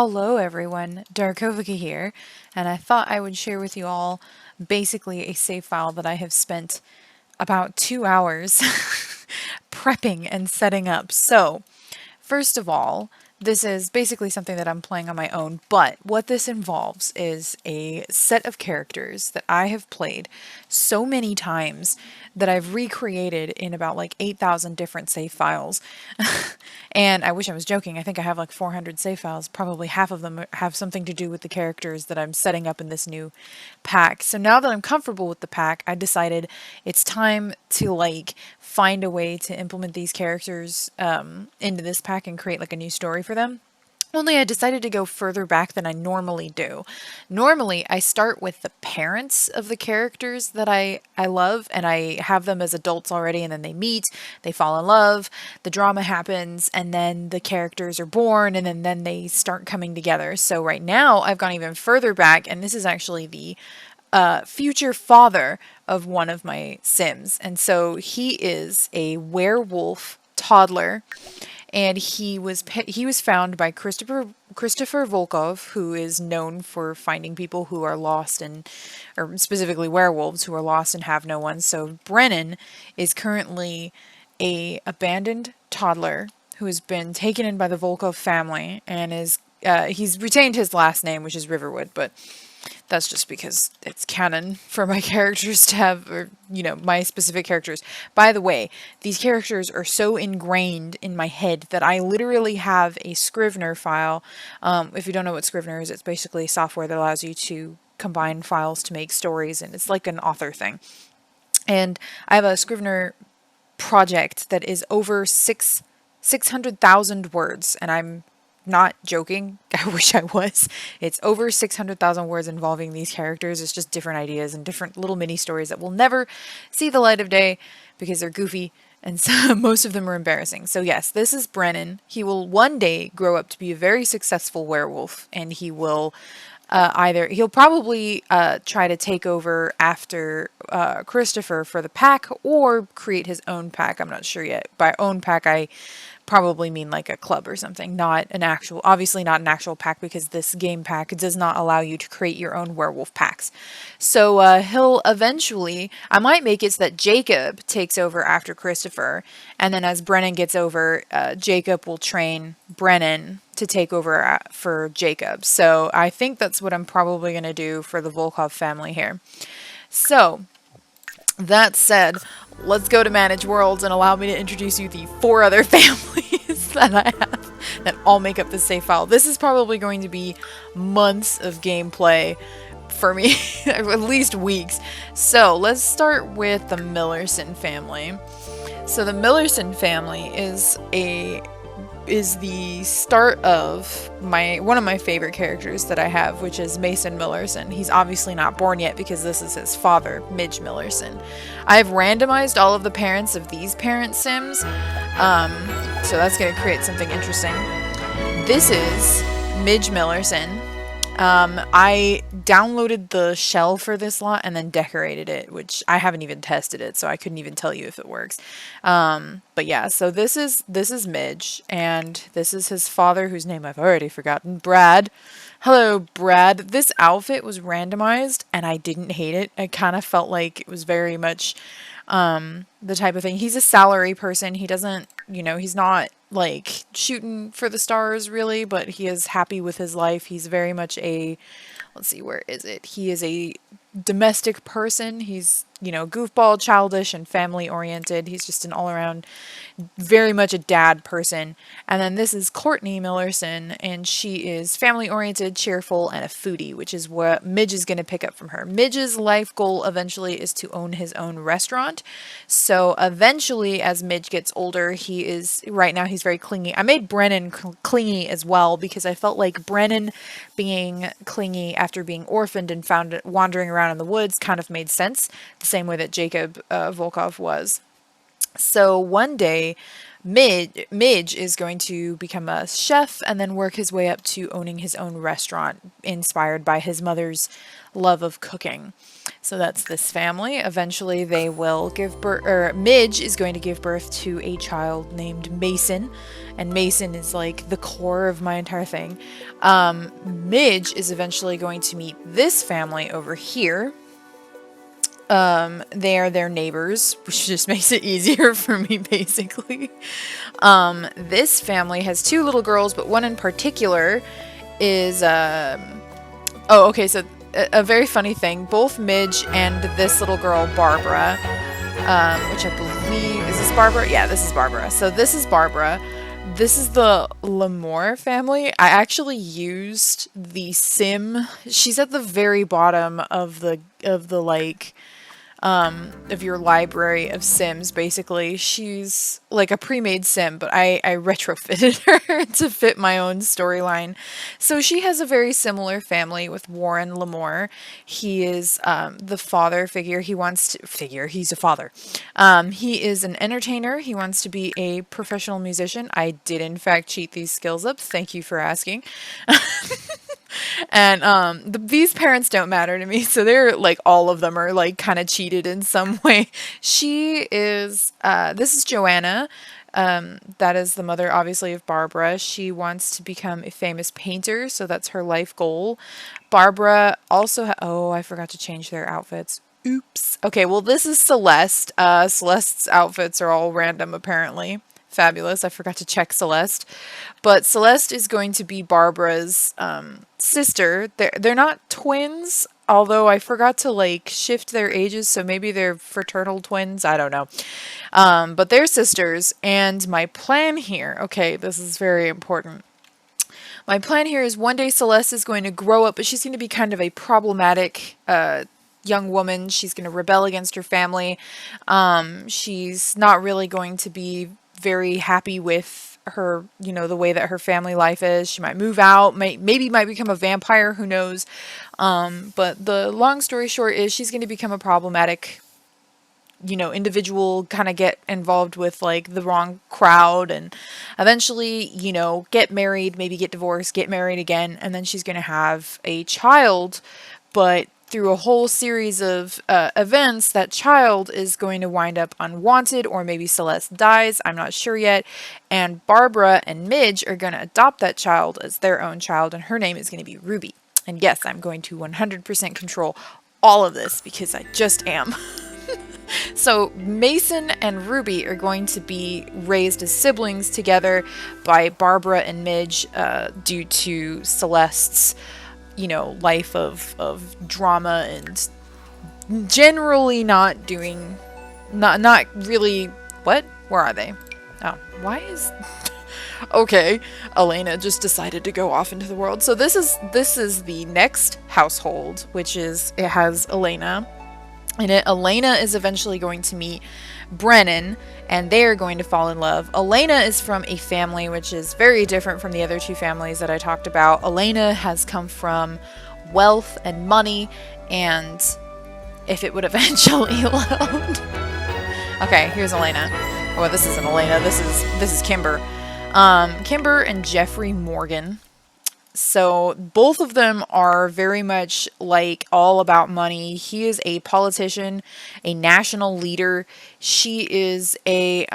Hello everyone, Darkovika here, and I thought I would share with you all basically a save file that I have spent about 2 hours prepping and setting up. So, first of all, this is basically something that I'm playing on my own, but what this involves is a set of characters that I have played so many times that I've recreated in about like 8,000 different save files. And I wish I was joking. I think I have like 400 save files. Probably half of them have something to do with the characters that I'm setting up in this new pack. So now that I'm comfortable with the pack, I decided it's time to like find a way to implement these characters into this pack and create like a new story for them. Only I decided to go further back than I normally do. Normally, I start with the parents of the characters that I love, and I have them as adults already, and then they meet, they fall in love, the drama happens, and then the characters are born, and then they start coming together. So right now, I've gone even further back, and this is actually the future father of one of my Sims. And so he is a werewolf toddler, and he was found by Kristopher Volkov, who is known for finding people who are lost and, or specifically werewolves who are lost and have no one. So Brenan is currently a abandoned toddler who has been taken in by the Volkov family, and is he's retained his last name, which is Riverwood, but that's just because it's canon for my characters to have, or, you know, my specific characters. By the way, these characters are so ingrained in my head that I literally have a Scrivener file. If you don't know what Scrivener is, it's basically software that allows you to combine files to make stories, and it's like an author thing. And I have a Scrivener project that is over 600,000 words, and I'm not joking. I wish I was. It's over 600,000 words involving these characters. It's just different ideas and different little mini stories that will never see the light of day because they're goofy, and so most of them are embarrassing. So yes, this is Brenan. He will one day grow up to be a very successful werewolf, and he will he'll probably try to take over after Kristopher for the pack, or create his own pack. I'm not sure yet. By own pack, I probably mean like a club or something, not an actual, obviously not an actual pack, because this game pack does not allow you to create your own werewolf packs. So he'll eventually, I might make it so that Jacob takes over after Kristopher, and then as Brenan gets over, Jacob will train Brenan to take over for Jacob. So I think that's what I'm probably going to do for the Volkov family here. So that said, let's go to Manage Worlds and allow me to introduce you the 4 other families that I have that all make up the save file. This is probably going to be months of gameplay for me, at least weeks. So let's start with the Millerson family. So the Millerson family is the start of one of my favorite characters that I have, which is Mason Millerson. He's obviously not born yet because this is his father, Midge Millerson. I've randomized all of the parents of these parent Sims, so that's going to create something interesting. This is Midge Millerson. I downloaded the shell for this lot and then decorated it, which I haven't even tested it, so I couldn't even tell you if it works. But yeah, so this is Midge, and this is his father, whose name I've already forgotten, Brad. Hello, Brad. This outfit was randomized, and I didn't hate it. I kind of felt like it was very much the type of thing. He's a salary person. He doesn't, you know, he's not like shooting for the stars really, but he is happy with his life. He's very much a, let's see, where is it? He is a domestic person. He's, you know, goofball, childish, and family oriented. He's just an all around, very much a dad person. And then this is Courtney Millerson, and she is family oriented, cheerful, and a foodie, which is what Midge is going to pick up from her. Midge's life goal eventually is to own his own restaurant. So eventually, as Midge gets older, right now he's very clingy. I made Brenan clingy as well because I felt like Brenan being clingy after being orphaned and found wandering around in the woods kind of made sense, the same way that Jacob Volkov was. So one day, Midge is going to become a chef and then work his way up to owning his own restaurant, inspired by his mother's love of cooking. So that's this family. Eventually, they will give birth, or Midge is going to give birth to a child named Mason, and Mason is like the core of my entire thing. Midge is eventually going to meet this family over here. They are their neighbors, which just makes it easier for me, basically. This family has two little girls, but one in particular is, oh, okay, so a very funny thing. Both Midge and this little girl, Barbara, which I believe, is this Barbara? Yeah, this is Barbara. So this is Barbara. This is the Lamore family. I actually used the sim. She's at the very bottom of the like of your library of Sims, basically. She's like a pre-made Sim, but I retrofitted her to fit my own storyline. So she has a very similar family with Warren Lamore. He is the father figure. He's a father. He is an entertainer. He wants to be a professional musician. I did, in fact, cheat these skills up. Thank you for asking. And these parents don't matter to me, so they're like, all of them are like kind of cheated in some way. She is this is Joanna. That is the mother, obviously, of Barbara. She wants to become a famous painter, so that's her life goal. Barbara also oh, I forgot to change their outfits. Oops. Okay, well, this is Celeste. Celeste's outfits are all random, apparently. Fabulous. I forgot to check Celeste. But Celeste is going to be Barbara's sister. They're not twins, although I forgot to like shift their ages, so maybe they're fraternal twins. I don't know. But they're sisters, and my plan here, okay, this is very important. My plan here is one day Celeste is going to grow up, but she's going to be kind of a problematic young woman. She's going to rebel against her family. She's not really going to be very happy with her, the way that her family life is. She might move out, maybe might become a vampire, who knows. But the long story short is she's going to become a problematic, individual, kind of get involved with like the wrong crowd, and eventually, get married, maybe get divorced, get married again, and then she's going to have a child, but through a whole series of events, that child is going to wind up unwanted, or maybe Celeste dies, I'm not sure yet, and Barbara and Midge are going to adopt that child as their own child, and her name is going to be Ruby. And yes, I'm going to 100% control all of this, because I just am. So Mason and Ruby are going to be raised as siblings together by Barbara and Midge due to Celeste's life of drama and generally not really, what? Where are they? Oh, why is, okay, Elena just decided to go off into the world. So this is the next household, which is, it has Elena in it. Elena is eventually going to meet Brenan, and they are going to fall in love. Elena is from a family which is very different from the other two families that I talked about. Elena has come from wealth and money, and if it would eventually load. Okay, here's Elena. Oh, this isn't Elena. This is Kimber. Kimber and Geoffery Morgan. So both of them are very much like all about money. He is a politician, a national leader. She is a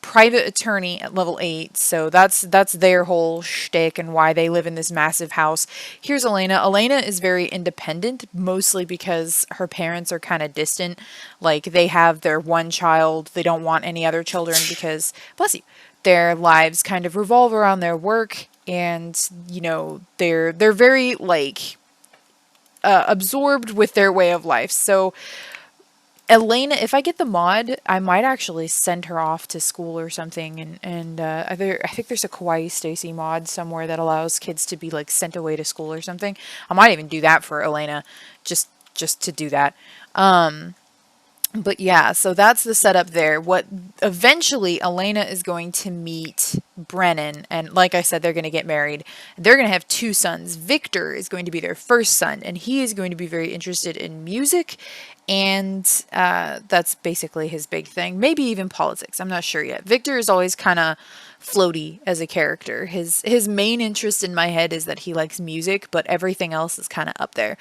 private attorney at level 8. So that's their whole shtick and why they live in this massive house. Here's Elena. Elena is very independent, mostly because her parents are kind of distant. Like, they have their one child. They don't want any other children because, bless you, their lives kind of revolve around their work. And, they're very, like, absorbed with their way of life. So, Elena, if I get the mod, I might actually send her off to school or something. And I think there's a Kawaii Stacy mod somewhere that allows kids to be, like, sent away to school or something. I might even do that for Elena, just to do that. But yeah, so that's the setup there. What eventually Elena is going to meet Brenan, and like I said, they're going to get married. They're going to have 2 sons. Victor is going to be their first son, and he is going to be very interested in music And that's basically his big thing. Maybe even politics. I'm not sure yet. Victor is always kind of floaty as a character. His main interest in my head is that he likes music, but everything else is kind of up there.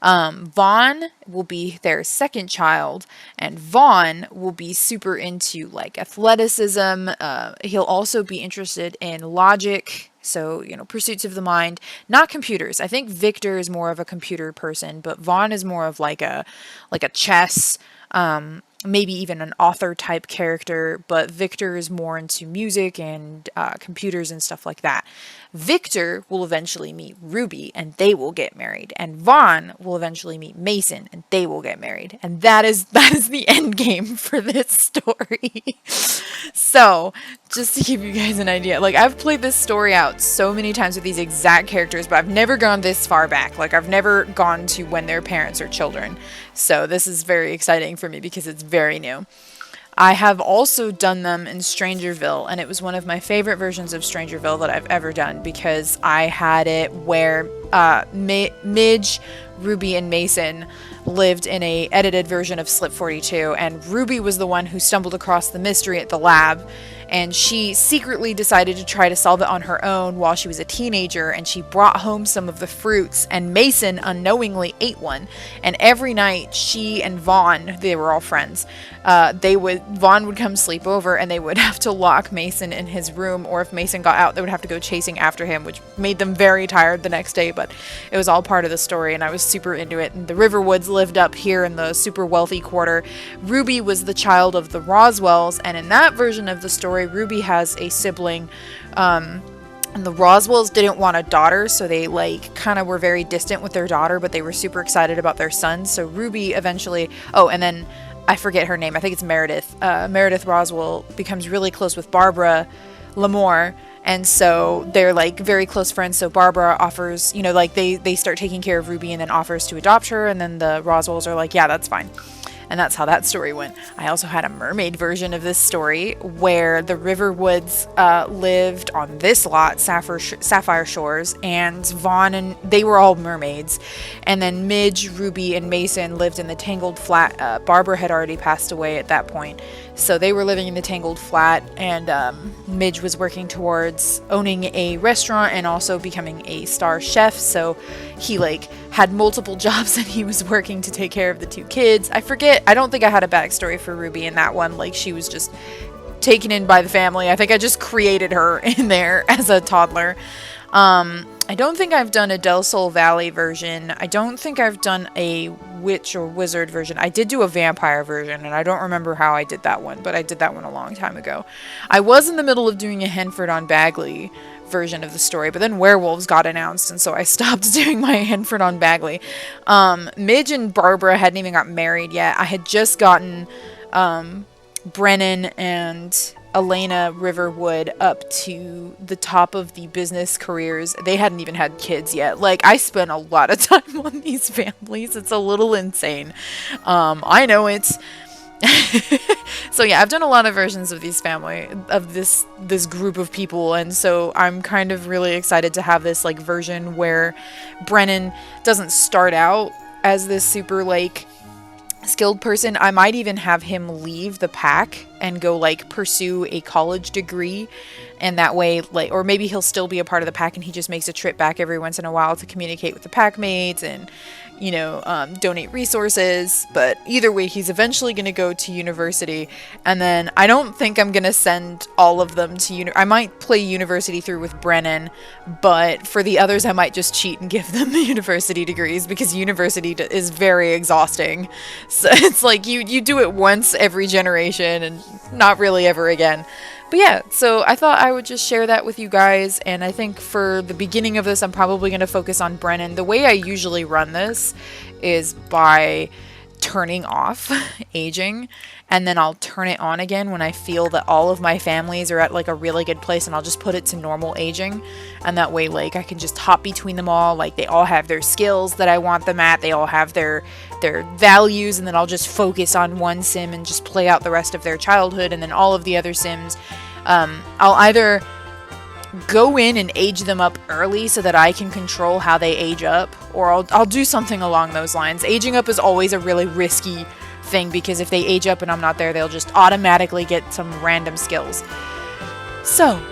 Vaughn will be their second child, and Vaughn will be super into like athleticism. He'll also be interested in logic. So, pursuits of the mind, not computers. I think Victor is more of a computer person, but Vaughn is more of like a chess, maybe even an author type character, but Victor is more into music and computers and stuff like that. Victor will eventually meet Ruby and they will get married, and Vaughn will eventually meet Mason and they will get married, and that is the end game for this story. So, just to give you guys an idea, like I've played this story out so many times with these exact characters, but I've never gone this far back. Like I've never gone to when their parents are children. So this is very exciting for me because it's very new. I have also done them in Strangerville, and it was one of my favorite versions of Strangerville that I've ever done because I had it where Midge, Ruby, and Mason lived in a edited version of Slip 42, and Ruby was the one who stumbled across the mystery at the lab, and she secretly decided to try to solve it on her own while she was a teenager, and she brought home some of the fruits, and Mason unknowingly ate one. And every night she and Vaughn, they were all friends, Vaughn would come sleep over, and they would have to lock Mason in his room, or if Mason got out, they would have to go chasing after him, which made them very tired the next day, but it was all part of the story, and I was super into it. And the Riverwoods lived up here in the super wealthy quarter. Ruby was the child of the Roswells, and in that version of the story, Ruby has a sibling, and the Roswells didn't want a daughter, so they kind of were very distant with their daughter, but they were super excited about their son. So Ruby eventually, and then I forget her name, I think it's Meredith. Meredith Roswell becomes really close with Barbara Lamore, and so they're very close friends. So Barbara offers, they start taking care of Ruby and then offers to adopt her, and then the Roswells are like, yeah, that's fine. And that's how that story went. I also had a mermaid version of this story where the Riverwoods lived on this lot, Sapphire Shores, and Vaughn and they were all mermaids. And then Midge, Ruby, and Mason lived in the Tangled Flat. Barbara had already passed away at that point. So they were living in the Tangled Flat, and Midge was working towards owning a restaurant and also becoming a star chef. So he had multiple jobs, and he was working to take care of the two kids. I forget. I don't think I had a backstory for Ruby in that one. She was just taken in by the family. I think I just created her in there as a toddler. I don't think I've done a Del Sol Valley version. I don't think I've done a witch or wizard version. I did do a vampire version, and I don't remember how I did that one, but I did that one a long time ago. I was in the middle of doing a Henford on Bagley version of the story, but then werewolves got announced, and so I stopped doing my Henford on Bagley. Midge and Barbara hadn't even got married yet. I had just gotten Brenan and Elena Riverwood up to the top of the business careers. They hadn't even had kids yet. I spent a lot of time on these families. It's a little insane. I know it's so yeah, I've done a lot of versions of this group of people, and so I'm kind of really excited to have this version where Brenan doesn't start out as this super skilled person. I might even have him leave the pack and go pursue a college degree, and that way or maybe he'll still be a part of the pack and he just makes a trip back every once in a while to communicate with the pack mates and donate resources. But either way, he's eventually going to go to university, and then I don't think I'm going to send all of them to I might play university through with Brenan, but for the others I might just cheat and give them the university degrees, because university is very exhausting. So it's you do it once every generation and not really ever again. But yeah, so I thought I would just share that with you guys, and I think for the beginning of this, I'm probably going to focus on Brenan. The way I usually run this is by turning off aging, and then I'll turn it on again when I feel that all of my families are at a really good place, and I'll just put it to normal aging, and that way I can just hop between them all. They all have their skills that I want them at, they all have their values, and then I'll just focus on one sim and just play out the rest of their childhood, and then all of the other sims I'll either go in and age them up early so that I can control how they age up, or I'll do something along those lines. Aging up is always a really risky thing because if they age up and I'm not there, they'll just automatically get some random skills. So,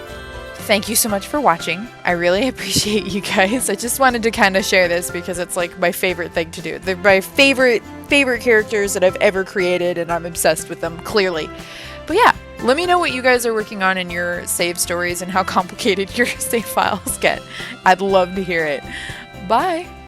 thank you so much for watching. I really appreciate you guys. I just wanted to kind of share this because it's like my favorite thing to do. They're my favorite characters that I've ever created, and I'm obsessed with them, clearly. But yeah, let me know what you guys are working on in your save stories and how complicated your save files get. I'd love to hear it. Bye!